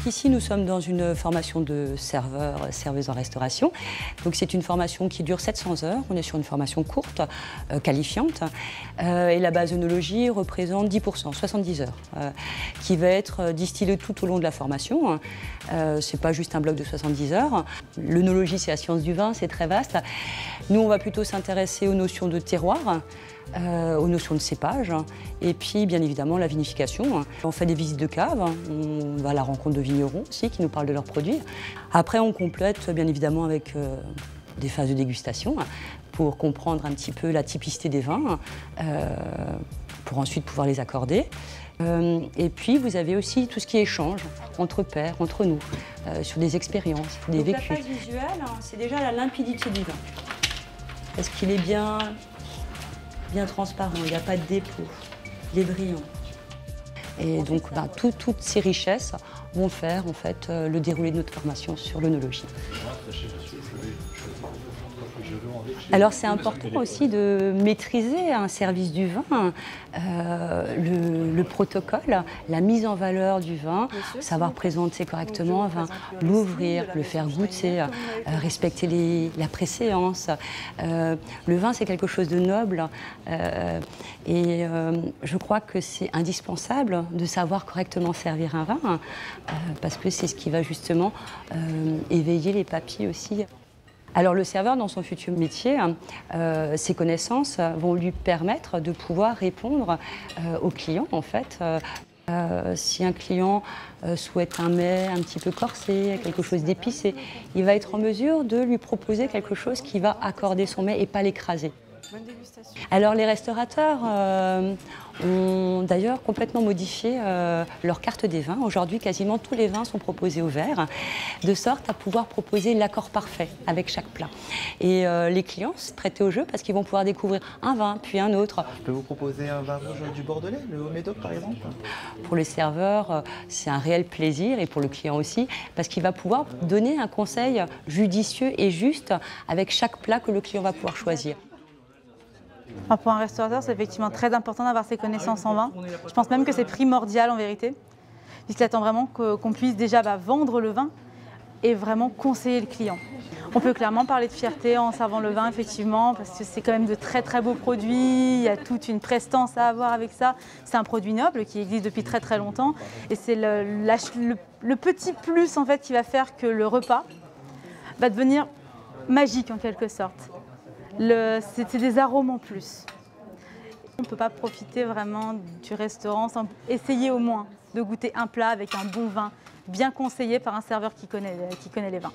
ici, nous sommes dans une formation de serveur, serveuse en restauration. Donc c'est une formation qui dure 700 heures. On est sur une formation courte, qualifiante. Et la base œnologie représente 10%, 70 heures, qui va être distillée tout au long de la formation. C'est pas juste un bloc de 70 heures. L'œnologie, c'est la science du vin, c'est très vaste. Nous, on va plutôt s'intéresser aux notions de terroir, aux notions de cépage, et puis bien évidemment la vinification. On fait des visites de cave, on va à la rencontre de vignerons aussi qui nous parlent de leurs produits. Après on complète bien évidemment avec des phases de dégustation pour comprendre un petit peu la typicité des vins, pour ensuite pouvoir les accorder. Et puis vous avez aussi tout ce qui est échange entre pairs, entre nous, sur des expériences, des vécus. La phase visuelle, c'est déjà la limpidité du vin. Est-ce qu'il est bien transparent, il n'y a pas de dépôt, il est brillant. Et donc toutes ces richesses vont faire en fait, le déroulé de notre formation sur l'œnologie. Alors c'est important aussi de maîtriser un service du vin, le protocole, la mise en valeur du vin, savoir présenter correctement un vin, l'ouvrir, le faire goûter, respecter la préséance. Le vin c'est quelque chose de noble et je crois que c'est indispensable de savoir correctement servir un vin parce que c'est ce qui va justement éveiller les papilles aussi. Alors le serveur, dans son futur métier, ses connaissances vont lui permettre de pouvoir répondre aux clients, en fait. Si un client souhaite un mets un petit peu corsé, quelque chose d'épicé, il va être en mesure de lui proposer quelque chose qui va accorder son mets et pas l'écraser. Bonne dégustation. Alors les restaurateurs ont d'ailleurs complètement modifié leur carte des vins. Aujourd'hui, quasiment tous les vins sont proposés au verre, de sorte à pouvoir proposer l'accord parfait avec chaque plat. Et les clients se prêtent au jeu parce qu'ils vont pouvoir découvrir un vin, puis un autre. Je peux vous proposer un vin rouge du Bordelais, le Haut-Médoc par exemple? Pour le serveur, c'est un réel plaisir, et pour le client aussi, parce qu'il va pouvoir donner un conseil judicieux et juste avec chaque plat que le client va pouvoir choisir. Alors pour un restaurateur, c'est effectivement très important d'avoir ses connaissances en vin. Je pense même que c'est primordial en vérité, puisqu'il attend vraiment qu'on puisse déjà vendre le vin et vraiment conseiller le client. On peut clairement parler de fierté en servant le vin, effectivement, parce que c'est quand même de très très beaux produits, il y a toute une prestance à avoir avec ça. C'est un produit noble qui existe depuis très très longtemps et c'est le petit plus en fait qui va faire que le repas va devenir magique en quelque sorte. C'est des arômes en plus. On ne peut pas profiter vraiment du restaurant sans essayer au moins de goûter un plat avec un bon vin, bien conseillé par un serveur qui connaît les vins.